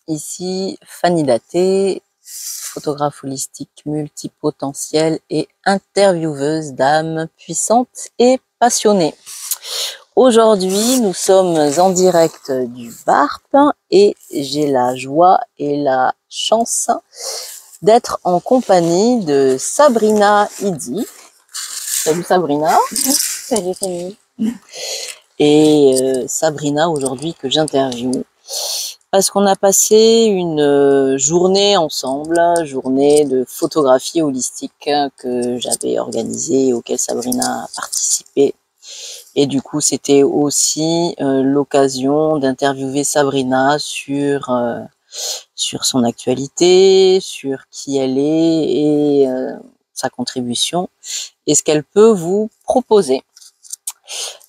ici Fanny Daté, photographe holistique multipotentielle et intervieweuse d'âmes puissantes et passionnées. Aujourd'hui, nous sommes en direct du BARP et j'ai la joie et la chance d'être en compagnie de Sabrina Idi. Salut Sabrina. Salut Fanny. Et Sabrina aujourd'hui que j'interviewe parce qu'on a passé une journée ensemble, journée de photographie holistique que j'avais organisée et auquel Sabrina a participé. Et du coup, c'était aussi l'occasion d'interviewer Sabrina sur son actualité, sur qui elle est et sa contribution et ce qu'elle peut vous proposer.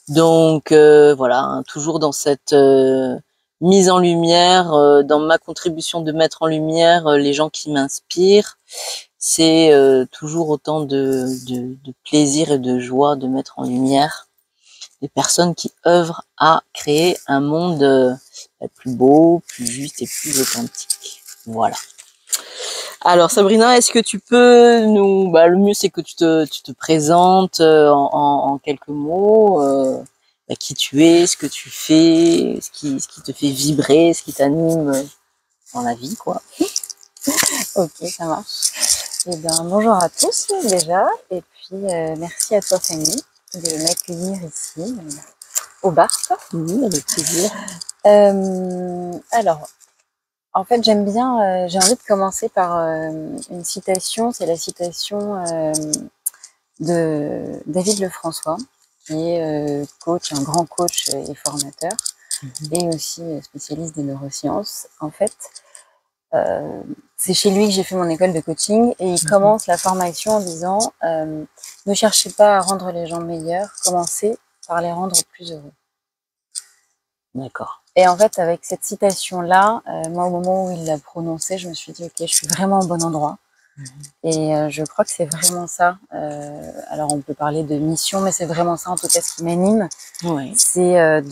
Donc voilà, toujours dans cette mise en lumière, dans ma contribution de mettre en lumière les gens qui m'inspirent. C'est toujours autant de plaisir et de joie de mettre en lumière des personnes qui œuvrent à créer un monde plus beau, plus juste et plus authentique. Voilà. Alors Sabrina, est-ce que tu peux nous... le mieux c'est que tu te présentes en quelques mots, qui tu es, ce que tu fais, ce qui te fait vibrer, ce qui t'anime dans la vie, quoi. Ok, ça marche. Eh bien, bonjour à tous déjà, et puis merci à toi Fanny de m'accueillir ici au BARP. Oui, avec plaisir. Alors, en fait, j'aime bien, j'ai envie de commencer par une citation, c'est la citation de David Lefrançois, qui est coach, un grand coach et formateur, et aussi spécialiste des neurosciences. En fait, c'est chez lui que j'ai fait mon école de coaching, et il commence la formation en disant ne cherchez pas à rendre les gens meilleurs, commencez par les rendre plus heureux. D'accord. Et en fait, avec cette citation-là, moi, au moment où il l'a prononcée, je me suis dit, ok, je suis vraiment au bon endroit. Et je crois que c'est vraiment ça. Alors, on peut parler de mission, mais c'est vraiment ça, en tout cas, ce qui m'anime. Ouais. C'est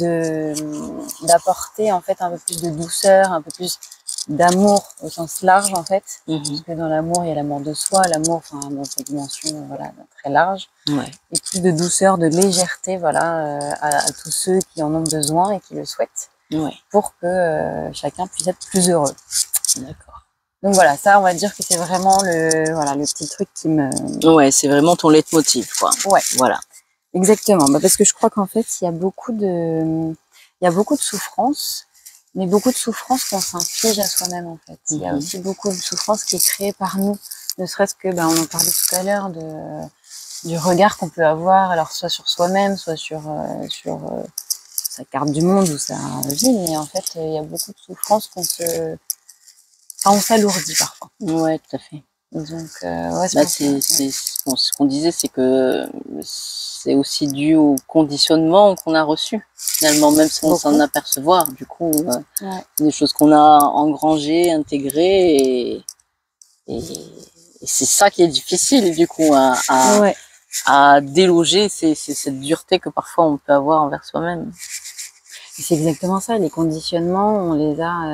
d'apporter, en fait, un peu plus de douceur, un peu plus d'amour au sens large, en fait. Parce que dans l'amour, il y a l'amour de soi, l'amour, enfin, dans cette dimension, voilà, très large. Ouais. Et plus de douceur, de légèreté, voilà, à tous ceux qui en ont besoin et qui le souhaitent. Ouais. Pour que chacun puisse être plus heureux. D'accord. Donc voilà, ça, on va dire que c'est vraiment le petit truc qui me... Ouais, c'est vraiment ton leitmotiv, quoi. Ouais. Voilà. Exactement. Parce que je crois qu'en fait, il y a beaucoup de souffrance, mais beaucoup de souffrance qu'on s'inflige à soi-même, en fait. Il y a aussi beaucoup de souffrance qui est créée par nous. Ne serait-ce que, on en parlait tout à l'heure du regard qu'on peut avoir, alors soit sur soi-même, soit sur sa carte du monde ou sa vie, mais en fait, il y a beaucoup de souffrances on s'alourdit parfois. Ouais, tout à fait. Donc, ouais, ce qu'on disait, c'est que c'est aussi dû au conditionnement qu'on a reçu, finalement, même sans s'en apercevoir. Du coup, des choses qu'on a engrangées, intégrées, et c'est ça qui est difficile, du coup, à déloger, c'est cette dureté que parfois on peut avoir envers soi-même. C'est exactement ça, les conditionnements,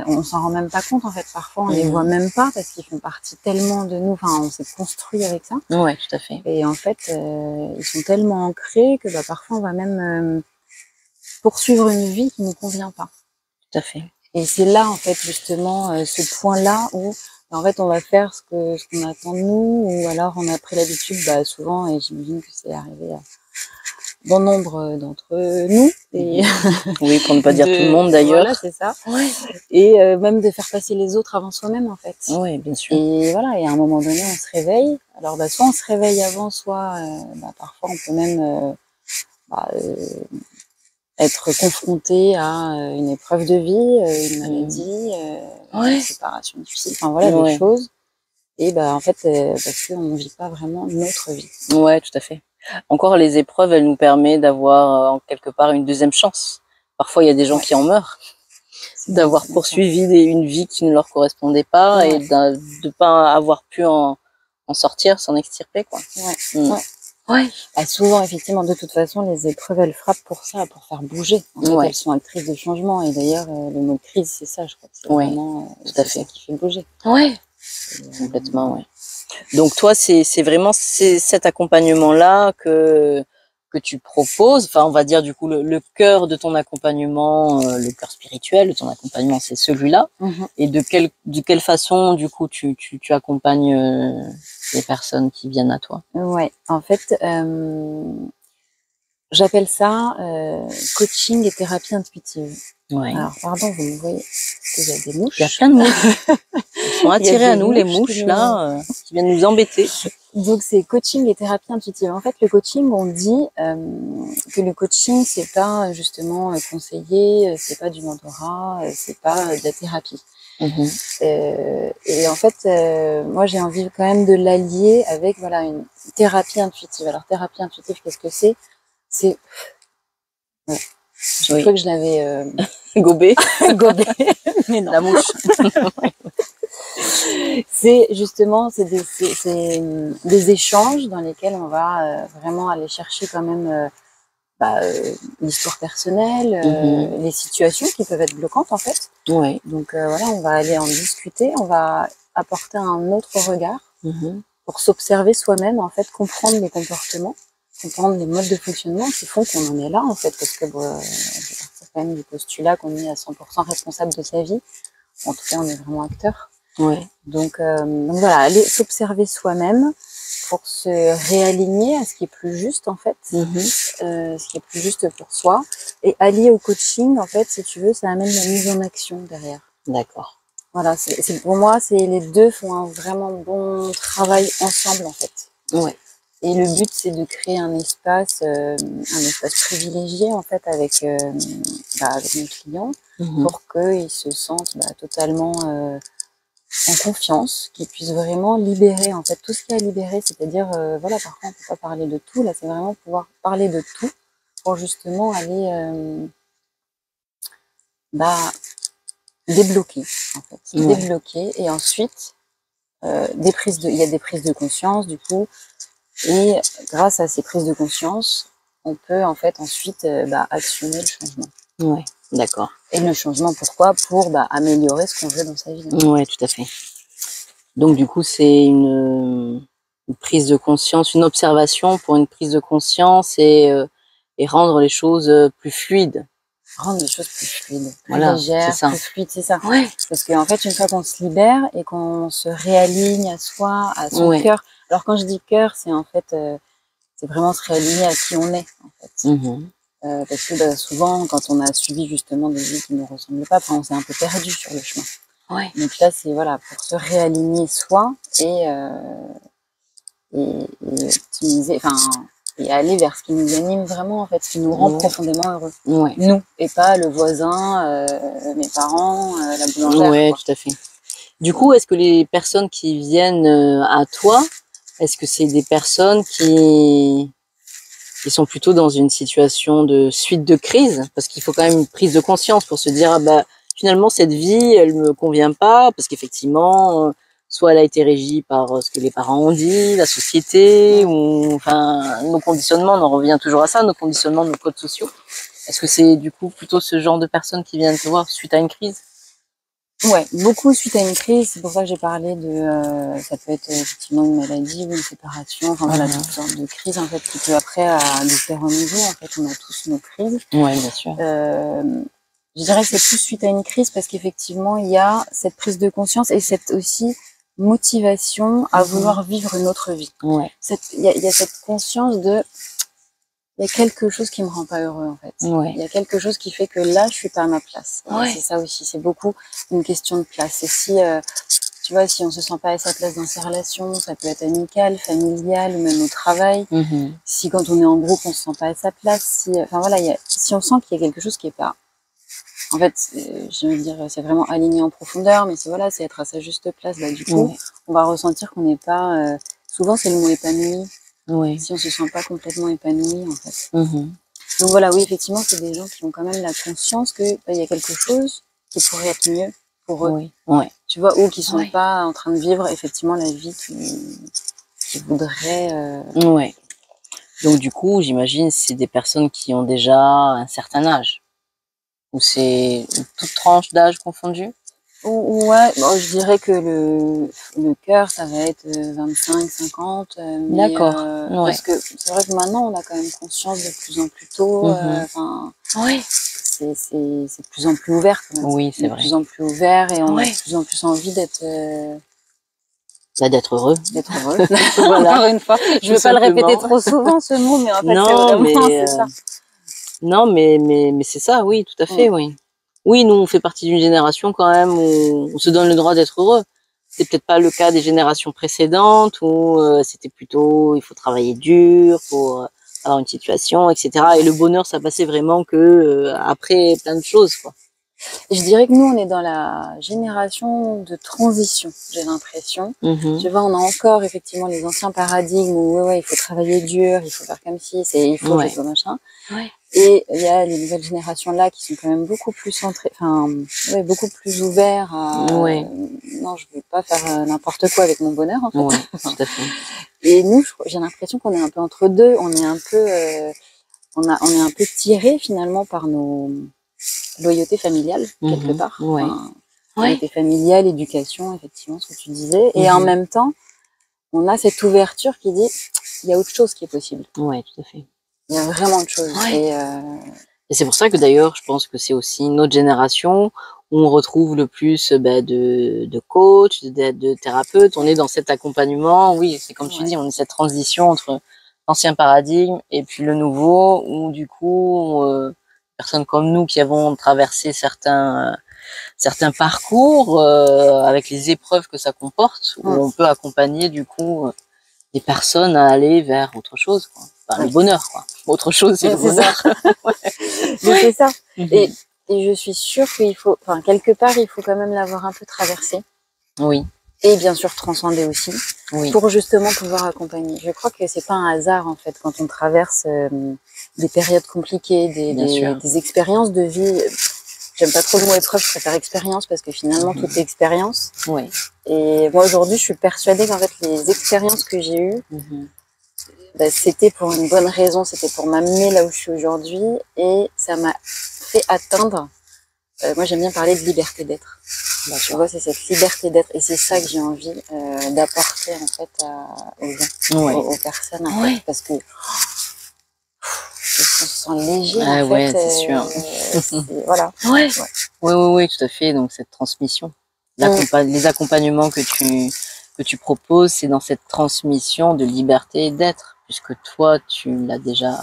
on s'en rend même pas compte en fait, parfois on les voit même pas parce qu'ils font partie tellement de nous, enfin on s'est construit avec ça. Ouais, tout à fait. Et en fait, ils sont tellement ancrés que parfois on va même poursuivre une vie qui nous convient pas. Tout à fait. Et c'est là en fait justement ce point-là où en fait on va faire ce qu'on attend de nous, ou alors on a pris l'habitude, souvent, et j'imagine que c'est arrivé à bon nombre d'entre nous. Et oui, pour ne pas dire tout le monde d'ailleurs. Voilà, c'est ça. Ouais. Et même de faire passer les autres avant soi-même, en fait. Oui, bien sûr. Et voilà, et à un moment donné, on se réveille. Alors, soit on se réveille avant, soit parfois on peut même être confronté à une épreuve de vie, une maladie, une séparation difficile, enfin voilà, des choses. Et en fait, parce qu'on ne vit pas vraiment notre vie. Ouais, tout à fait. Encore, les épreuves, elles nous permettent d'avoir en quelque part une deuxième chance. Parfois, il y a des gens qui en meurent, d'avoir poursuivi une vie qui ne leur correspondait pas et de pas avoir pu en sortir, s'en extirper, quoi. Ouais. Ouais. Bah, souvent, effectivement, de toute façon, les épreuves, elles frappent pour ça, pour faire bouger. En fait, Ouais. elles sont actrices de changement. Et d'ailleurs, le mot crise, c'est ça, je crois que c'est vraiment tout à fait. ça qui fait bouger. Ouais. Complètement, ouais. Donc toi, c'est vraiment cet accompagnement-là que tu proposes. Enfin, on va dire du coup le cœur de ton accompagnement, le cœur spirituel de ton accompagnement, c'est celui-là. Et de quelle façon du coup tu accompagnes les personnes qui viennent à toi? Ouais, en fait, j'appelle ça coaching et thérapie intuitive. Ouais. Alors, pardon, vous me voyez qu'il y a des mouches. Il y a plein de mouches. Elles sont attirées à nous, les mouches là, qui viennent nous embêter. Donc c'est coaching et thérapie intuitive. En fait, le coaching, on dit que le coaching, c'est pas justement conseiller, c'est pas du mentorat, c'est pas de la thérapie. Et en fait, moi j'ai envie quand même de l'allier avec voilà une thérapie intuitive. Alors thérapie intuitive, qu'est-ce que c'est? C'est ouais. Je crois que je l'avais gobé, mais non. La mouche. C'est justement des échanges dans lesquels on va vraiment aller chercher quand même l'histoire personnelle, les situations qui peuvent être bloquantes en fait. Ouais. Donc voilà, on va aller en discuter, on va apporter un autre regard pour s'observer soi-même, en fait, comprendre les comportements, comprendre les modes de fonctionnement qui font qu'on en est là en fait, parce que c'est quand même du postulat qu'on est à 100% responsable de sa vie. En tout cas, on est vraiment acteur. Ouais. Donc voilà, aller s'observer soi-même pour se réaligner à ce qui est plus juste en fait, ce qui est plus juste pour soi, et allier au coaching en fait, si tu veux, ça amène la mise en action derrière. D'accord. Voilà, pour moi, les deux font un vraiment bon travail ensemble en fait. Ouais. Et le but, c'est de créer un espace privilégié en fait avec mes clients pour qu'ils se sentent totalement en confiance, qu'ils puissent vraiment libérer en fait tout ce qu'il y a à libérer, c'est-à-dire voilà, parfois on peut pas parler de tout, là c'est vraiment pouvoir parler de tout pour justement aller débloquer en fait, débloquer, et ensuite il y a des prises de conscience du coup, et grâce à ces prises de conscience on peut en fait ensuite actionner le changement. Ouais, d'accord. Et le changement, pourquoi? Pour améliorer ce qu'on veut dans sa vie. Ouais, tout à fait. Donc du coup, c'est une prise de conscience, une observation pour une prise de conscience et rendre les choses plus fluides. Rendre les choses plus fluides, plus voilà, légères, plus fluides, c'est ça. Ouais. Parce qu'en fait, une fois qu'on se libère et qu'on se réaligne à soi, à son cœur. Alors quand je dis cœur, c'est en fait, c'est vraiment se réaligner à qui on est, en fait. Parce que souvent, quand on a suivi justement des vies qui ne nous ressemblent pas, on s'est un peu perdu sur le chemin. Ouais. Donc là, c'est voilà, pour se réaligner soi et optimiser, et aller vers ce qui nous anime vraiment, en fait, ce qui nous rend profondément heureux. Nous, et pas le voisin, mes parents, la boulangère. Ouais, tout à fait. Du coup, est-ce que les personnes qui viennent à toi, est-ce que c'est des personnes qui sont plutôt dans une situation de suite de crise? Parce qu'il faut quand même une prise de conscience pour se dire, finalement, cette vie, elle me convient pas, parce qu'effectivement, soit elle a été régie par ce que les parents ont dit, la société, ou enfin nos conditionnements, on en revient toujours à ça, nos conditionnements, nos codes sociaux. Est-ce que c'est du coup plutôt ce genre de personnes qui viennent te voir suite à une crise? Ouais, beaucoup suite à une crise. C'est pour ça que j'ai parlé de, ça peut être effectivement une maladie ou une séparation, enfin voilà, toutes sortes de crises en fait, qui peut après à différents niveaux. En fait, on a tous nos crises. Ouais, bien sûr. Je dirais que c'est plus suite à une crise parce qu'effectivement, il y a cette prise de conscience et cette aussi motivation à vouloir vivre une autre vie. Ouais. Il y a cette conscience de, il y a quelque chose qui me rend pas heureux en fait. Il y a quelque chose qui fait que là, je suis pas à ma place. C'est ça aussi, c'est beaucoup une question de place. Et si, tu vois, si on se sent pas à sa place dans ses relations, ça peut être amical, familial ou même au travail. Si quand on est en groupe, on se sent pas à sa place, si, enfin voilà, si on sent qu'il y a quelque chose qui est pas, en fait, je veux dire, c'est vraiment aligné en profondeur, mais c'est voilà, c'est être à sa juste place. Du coup, on va ressentir qu'on n'est pas. Souvent, c'est le mot épanoui. Si on se sent pas complètement épanoui, en fait. Donc voilà, oui, effectivement, c'est des gens qui ont quand même la conscience que il y a quelque chose qui pourrait être mieux pour eux. Tu vois, ou qui sont pas en train de vivre effectivement la vie qu'ils voudraient. Donc du coup, j'imagine c'est des personnes qui ont déjà un certain âge. Ou c'est toute tranche d'âge confondue? Ouais, bon, je dirais que le cœur, ça va être 25, 50. D'accord. Ouais. Parce que c'est vrai que maintenant, on a quand même conscience de plus en plus tôt. Enfin, Oui. c'est de plus en plus ouvert quand même. Oui, c'est de vrai. plus en plus ouvert et on a de plus en plus envie d'être d'être heureux. d'être heureux. Voilà. Encore une fois, je veux pas le répéter trop souvent ce mot, mais en fait c'est vraiment c'est ça. Non, mais c'est ça, oui, tout à fait, oui. Oui, nous on fait partie d'une génération quand même où on se donne le droit d'être heureux. C'est peut-être pas le cas des générations précédentes où c'était plutôt il faut travailler dur pour avoir une situation, etc. Et le bonheur, ça passait vraiment que après plein de choses, quoi. Je dirais que nous, on est dans la génération de transition, j'ai l'impression. Tu vois, on a encore effectivement les anciens paradigmes où ouais, il faut travailler dur, il faut faire comme si, il faut que ce soit machin. Et il y a les nouvelles générations là qui sont quand même beaucoup plus centrées, enfin, beaucoup plus ouverts à non, je veux pas faire n'importe quoi avec mon bonheur en fait. Tout à fait. Et nous, j'ai l'impression qu'on est un peu entre deux. On est un peu, on est un peu tiré finalement par nos loyauté familiale, quelque part. Loyauté familiale, éducation, effectivement, ce que tu disais. Et en même temps, on a cette ouverture qui dit, il y a autre chose qui est possible. Oui, tout à fait. Il y a vraiment autre chose. Et c'est pour ça que d'ailleurs, je pense que c'est aussi notre génération où on retrouve le plus de coachs, de thérapeutes. On est dans cet accompagnement. Oui, c'est comme tu dis, on est cette transition entre l'ancien paradigme et puis le nouveau, où du coup, personnes comme nous qui avons traversé certains parcours avec les épreuves que ça comporte, où on peut accompagner du coup des personnes à aller vers autre chose, quoi. Enfin, le bonheur, quoi. Autre chose, c'est le bonheur. C'est ça. Et je suis sûre qu'il faut, enfin, quelque part, il faut quand même l'avoir un peu traversé. Oui. Et bien sûr transcender aussi, pour justement pouvoir accompagner. Je crois que c'est pas un hasard en fait quand on traverse des périodes compliquées, des expériences de vie. J'aime pas trop le mot épreuve, je préfère expérience parce que finalement tout est expérience. Et moi aujourd'hui, je suis persuadée qu'en fait les expériences que j'ai eues, c'était pour une bonne raison, c'était pour m'amener là où je suis aujourd'hui et ça m'a fait atteindre. Moi, j'aime bien parler de liberté d'être. Tu vois, c'est cette liberté d'être, et c'est ça que j'ai envie d'apporter en fait aux gens, aux personnes, en fait, parce que on se sent léger en fait. C'est sûr. Voilà. Oui, tout à fait. Donc cette transmission, les accompagnements que tu proposes, c'est dans cette transmission de liberté d'être, puisque toi, tu l'as déjà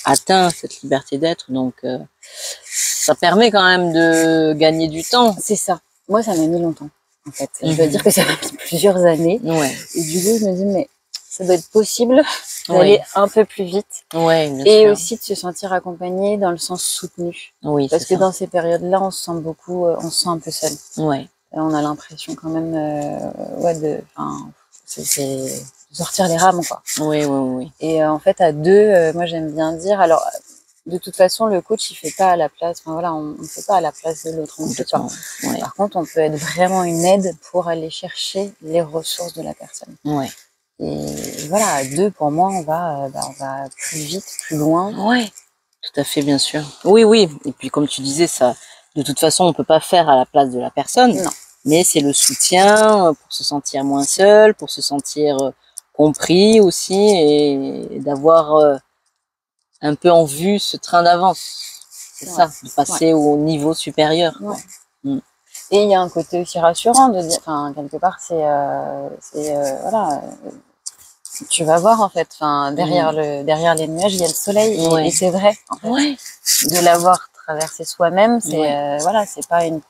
atteint cette liberté d'être, donc ça permet quand même de gagner du temps. C'est ça. Moi, ça m'a mis longtemps, en fait. Je dois dire que ça m'a mis plusieurs années. Et du coup, je me dis, mais ça doit être possible d'aller un peu plus vite. Et aussi de se sentir accompagné dans le sens soutenu. Parce que dans ces périodes-là, on se sent beaucoup, on se sent un peu seul. Et on a l'impression quand même, c'est sortir les rames, quoi. Et en fait, à deux, moi, j'aime bien dire, alors, de toute façon, le coach, il fait pas à la place, enfin voilà, on fait pas à la place de l'autre. Par contre, on peut être vraiment une aide pour aller chercher les ressources de la personne. Et voilà, à deux, pour moi, on va plus vite, plus loin. Tout à fait, bien sûr. Oui. Et puis, comme tu disais, ça, de toute façon, on peut pas faire à la place de la personne. Non. Mais c'est le soutien pour se sentir moins seul, pour se sentir compris aussi et d'avoir un peu en vue ce train d'avance. C'est ça, de passer au niveau supérieur. Et il y a un côté aussi rassurant de dire, enfin, quelque part, voilà, tu vas voir en fait, enfin, derrière les nuages, il y a le soleil, et c'est vrai, en fait, de l'avoir traversé soi-même, c'est voilà, c'est pas une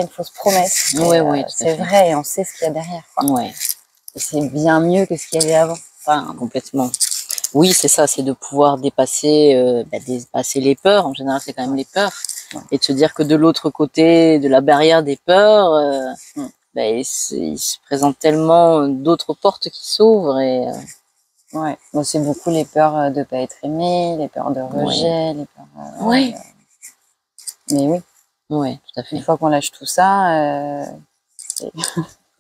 fausse promesse. C'est vrai, et on sait ce qu'il y a derrière, quoi. Et c'est bien mieux que ce qu'il y avait avant. Enfin, complètement. Oui, c'est ça, c'est de pouvoir dépasser les peurs. En général, c'est quand même les peurs. Et de se dire que de l'autre côté de la barrière des peurs, il se présente tellement d'autres portes qui s'ouvrent. Et moi, c'est beaucoup les peurs de pas être aimé, les peurs de rejet, les peurs. Mais oui. Tout à fait. Une fois qu'on lâche tout ça,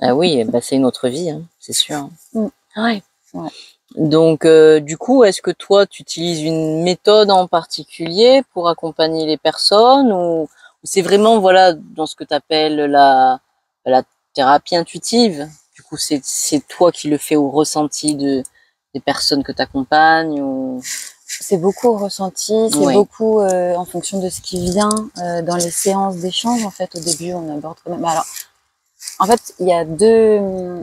ah oui, c'est une autre vie, hein, c'est sûr. Donc, du coup, est-ce que toi, tu utilises une méthode en particulier pour accompagner les personnes ou c'est vraiment, voilà, dans ce que tu appelles la thérapie intuitive? Du coup, c'est toi qui le fais au ressenti des personnes que tu accompagnes ou... C'est beaucoup au ressenti, c'est beaucoup en fonction de ce qui vient dans les séances d'échange. En fait, au début, on aborde quand même. Alors, en fait, il y a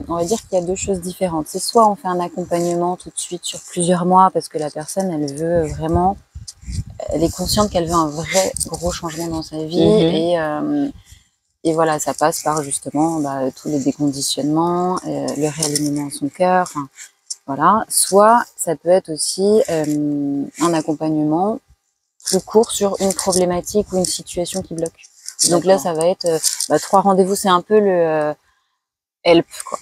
on va dire qu'il y a deux choses différentes. C'est soit on fait un accompagnement tout de suite sur plusieurs mois parce que la personne, elle veut vraiment, elle est consciente qu'elle veut un vrai gros changement dans sa vie et voilà, ça passe par justement tous les déconditionnements, le réalignement à son cœur, enfin voilà. Soit ça peut être aussi un accompagnement plus court sur une problématique ou une situation qui bloque. Donc là, ça va être 3 rendez-vous, c'est un peu le help quoi.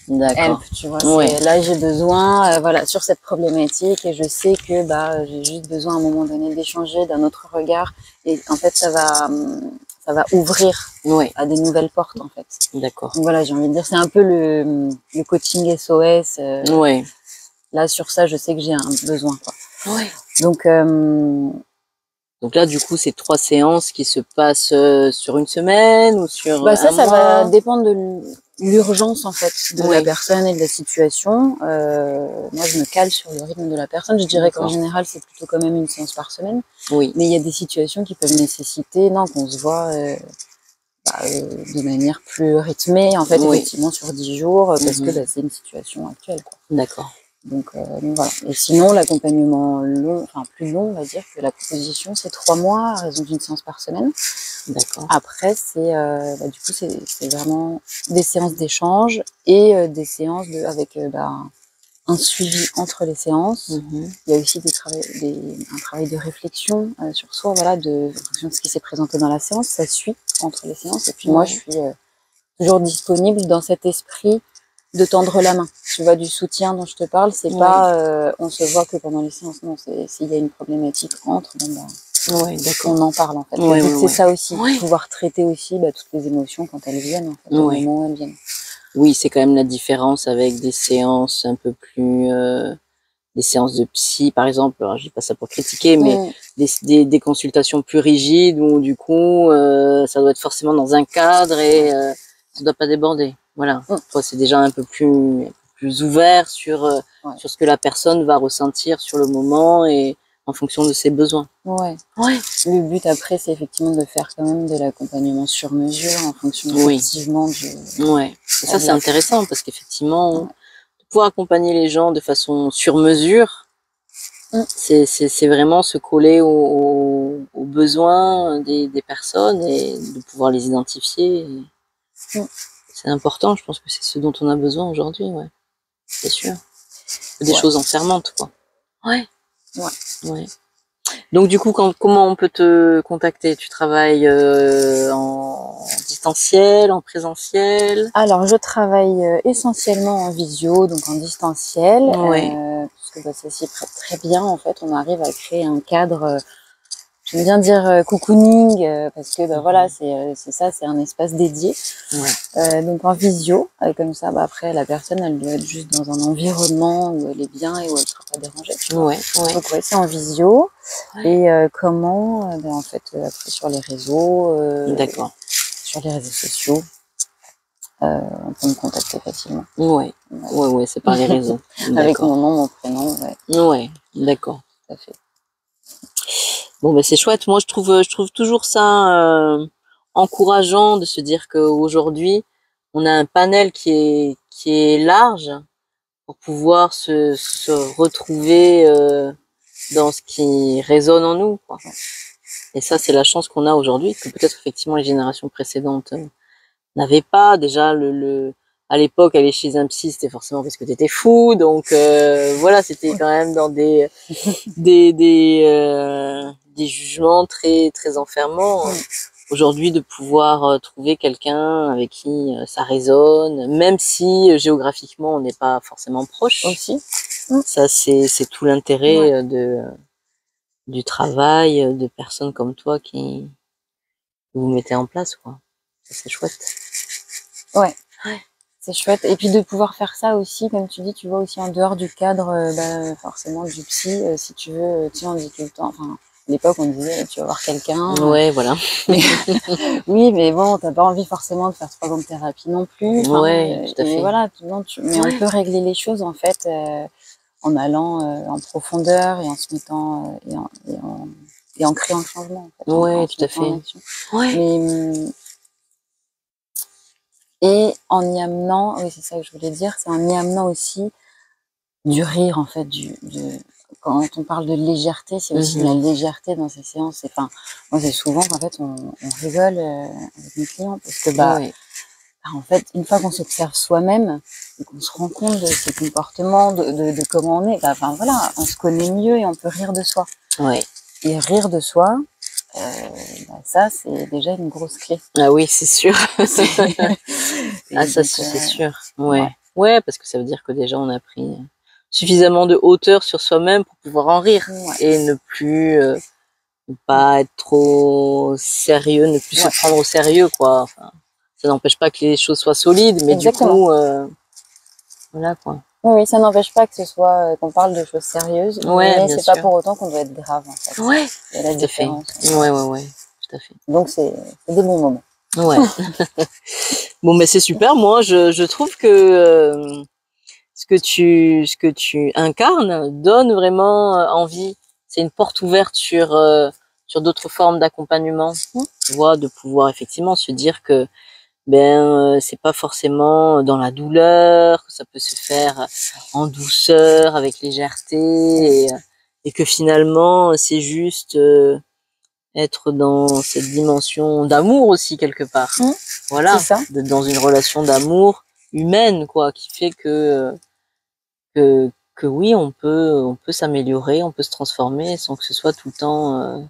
Help, tu vois. Là, j'ai besoin, voilà, sur cette problématique et je sais que j'ai juste besoin à un moment donné d'échanger, d'un autre regard et en fait, ça va ouvrir à des nouvelles portes en fait. D'accord. Donc voilà, j'ai envie de dire, c'est un peu le coaching SOS. Là, sur ça, je sais que j'ai un besoin quoi. Donc là, du coup, c'est 3 séances qui se passent sur une semaine ou sur ça mois. va dépendre de l'urgence en fait de la personne et de la situation. Moi, je me cale sur le rythme de la personne. Je dirais qu'en général, c'est plutôt quand même une séance par semaine. Mais il y a des situations qui peuvent nécessiter qu'on se voit de manière plus rythmée en fait, effectivement sur 10 jours parce que c'est une situation actuelle. D'accord. Donc voilà. Et sinon, l'accompagnement long, enfin plus long, on va dire que la proposition, c'est 3 mois à raison d'une séance par semaine. D'accord. Après, c'est du coup, c'est vraiment des séances d'échange et des séances avec un suivi entre les séances. Il y a aussi un travail de réflexion sur soi, voilà, en fonction de ce qui s'est présenté dans la séance, ça suit entre les séances. Et puis moi, je suis toujours disponible dans cet esprit de tendre la main. Tu vois, du soutien dont je te parle, c'est pas on se voit que pendant les séances, non, s'il y a une problématique entre, on en parle en fait. C'est ça aussi, pouvoir traiter aussi toutes les émotions quand elles viennent, en fait, au moment où elles viennent. Oui, c'est quand même la différence avec des séances un peu plus... des séances de psy, par exemple, alors je dis pas ça pour critiquer, mais des consultations plus rigides où du coup, ça doit être forcément dans un cadre et ça doit pas déborder. Voilà. Toi, c'est déjà un peu plus ouvert sur ce que la personne va ressentir sur le moment et en fonction de ses besoins. Le but après, c'est effectivement de faire quand même de l'accompagnement sur mesure en fonction effectivement du... Et ça, c'est intéressant parce qu'effectivement, de pouvoir accompagner les gens de façon sur mesure, c'est vraiment se coller aux besoins des personnes et de pouvoir les identifier. C'est important, je pense que c'est ce dont on a besoin aujourd'hui, c'est sûr. Des choses enfermantes, quoi. Donc du coup, comment on peut te contacter? Tu travailles en distanciel, en présentiel? Alors, je travaille essentiellement en visio, donc en distanciel, parce que ça s'y prête très bien. En fait, on arrive à créer un cadre, j'aime bien dire cocooning, parce que voilà, c'est ça, c'est un espace dédié. Donc en visio, comme ça, après, la personne, elle doit être juste dans un environnement où elle est bien et où elle ne sera pas dérangée. Tu vois. Donc c'est en visio. Et comment en fait, après sur les réseaux, sur les réseaux sociaux, on peut me contacter facilement. C'est par les réseaux. Avec mon nom, mon prénom, D'accord. Tout à fait. Bon, c'est chouette. Moi, je trouve toujours ça encourageant de se dire qu'aujourd'hui, on a un panel qui est large pour pouvoir se retrouver dans ce qui résonne en nous, quoi. Et ça, c'est la chance qu'on a aujourd'hui, que peut-être effectivement les générations précédentes n'avaient pas. Déjà, à l'époque, aller chez un psy, c'était forcément parce que t'étais fou. Donc voilà, c'était quand même dans des jugements très très enfermants. Aujourd'hui, de pouvoir trouver quelqu'un avec qui ça résonne, même si géographiquement on n'est pas forcément proche. Aussi. Ça, c'est tout l'intérêt du travail de personnes comme toi qui vous mettez en place, quoi. C'est chouette. C'est chouette. Et puis de pouvoir faire ça aussi, comme tu dis, tu vois, aussi en dehors du cadre, forcément du psy, si tu veux, tu sais, on dit tout le temps, enfin, à l'époque, on disait, tu vas voir quelqu'un. Ouais, voilà. Mais, oui, mais bon, t'as pas envie forcément de faire 3 ans de thérapie non plus. Enfin, Ouais, tout à et fait. voilà, mais on peut régler les choses, en fait, en allant en profondeur et en se mettant, et en créant le changement, en fait. Ouais, Se tout à mettant en fait. action. Ouais. Mais, et en y amenant, oui, c'est ça que je voulais dire, c'est en y amenant aussi du rire, en fait, quand on parle de légèreté, c'est aussi de la légèreté dans ces séances. Enfin, moi, c'est souvent qu'en fait, on rigole avec mes clients parce que, Ouais. en fait, une fois qu'on s'observe soi-même et qu'on se rend compte de ses comportements, de comment on est, enfin voilà, on se connaît mieux et on peut rire de soi. Ouais. Et rire de soi, ça, c'est déjà une grosse clé. Ah oui, c'est sûr. Ah, ça, Donc, c'est sûr. Ouais. Ouais, parce que ça veut dire que déjà, on a pris suffisamment de hauteur sur soi-même pour pouvoir en rire et ne plus pas être trop sérieux, ne plus se prendre au sérieux, quoi. Enfin, ça n'empêche pas que les choses soient solides, mais exactement. Du coup, voilà, quoi. Oui, ça n'empêche pas que ce soit qu'on parle de choses sérieuses, mais c'est pas pour autant qu'on doit être grave, en fait. Ouais, il y a la différence. Ouais, tout à fait. Donc c'est des bons moments. Ouais. Bon, mais c'est super. Moi, je trouve que ce que tu incarnes donne vraiment envie. C'est une porte ouverte sur d'autres formes d'accompagnement. Tu vois, de pouvoir effectivement se dire que c'est pas forcément dans la douleur, que ça peut se faire en douceur, avec légèreté, et que finalement c'est juste être dans cette dimension d'amour aussi quelque part. Voilà, d'être dans une relation d'amour humaine, quoi, qui fait que oui, on peut s'améliorer, on peut se transformer sans que ce soit tout le temps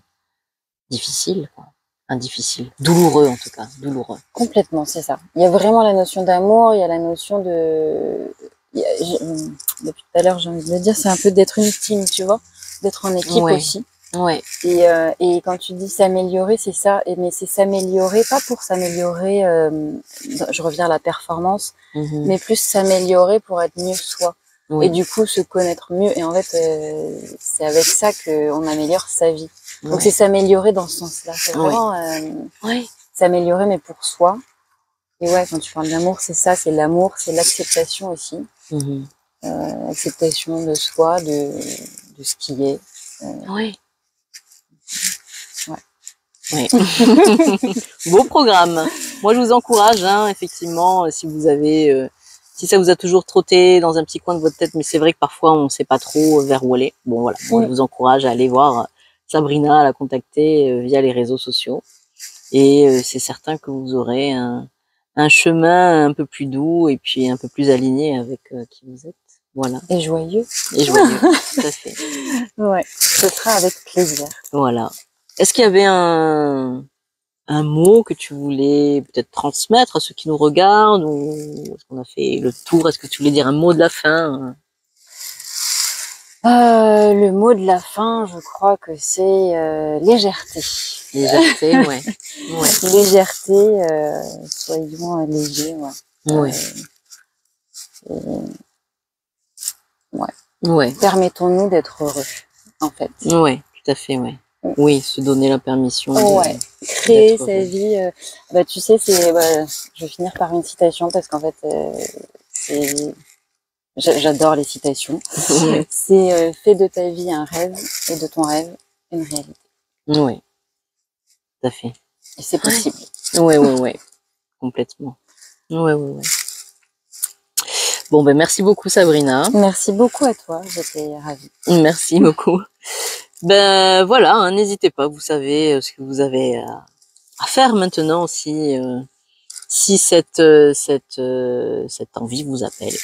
difficile, quoi. Enfin, difficile, douloureux en tout cas, douloureux. Complètement, c'est ça. Il y a vraiment la notion d'amour, il y a la notion de... Depuis tout à l'heure, j'ai envie de le dire, c'est un peu d'être une team, tu vois, d'être en équipe aussi. Ouais. Et quand tu dis s'améliorer, c'est ça. Mais c'est s'améliorer, pas pour s'améliorer, je reviens à la performance, mais plus s'améliorer pour être mieux soi. Et du coup, se connaître mieux. Et en fait, c'est avec ça qu'on améliore sa vie. Donc c'est s'améliorer dans ce sens-là. C'est vraiment s'améliorer, mais pour soi. Et ouais, quand tu parles d'amour, c'est ça, c'est l'amour, c'est l'acceptation aussi. L'acceptation de soi, de ce qui est. Oui. Beau programme. Moi, je vous encourage, effectivement, si vous avez, si ça vous a toujours trotté dans un petit coin de votre tête, mais c'est vrai que parfois on ne sait pas trop vers où aller. Bon, voilà. Moi, je vous encourage à aller voir Sabrina, à la contacter via les réseaux sociaux. Et c'est certain que vous aurez un chemin un peu plus doux et puis un peu plus aligné avec qui vous êtes. Voilà. Et joyeux. Et joyeux, tout à fait. Ouais, ce sera avec plaisir. Voilà. Est-ce qu'il y avait un mot que tu voulais peut-être transmettre à ceux qui nous regardent, ou est-ce qu'on a fait le tour? Est-ce que tu voulais dire un mot de la fin? Le mot de la fin, je crois que c'est légèreté. Légèreté, ouais. Légèreté, soyons légers, Permettons-nous d'être heureux, en fait. Ouais, tout à fait, ouais. Oui, se donner la permission. Créer sa vie. Tu sais, je vais finir par une citation parce qu'en fait, j'adore les citations. C'est fais de ta vie un rêve et de ton rêve une réalité. Oui, tout à fait. Et c'est possible. Ouais. Complètement. Ouais. Bon, merci beaucoup, Sabrina. Merci beaucoup à toi, j'étais ravie. Merci beaucoup. Voilà, n'hésitez pas, vous savez ce que vous avez à faire maintenant si cette envie vous appelle.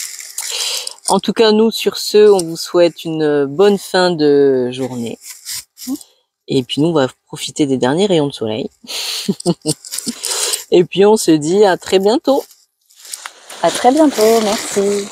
En tout cas, nous, sur ce, on vous souhaite une bonne fin de journée. Et puis nous, on va profiter des derniers rayons de soleil. Et puis on se dit à très bientôt. À très bientôt, merci.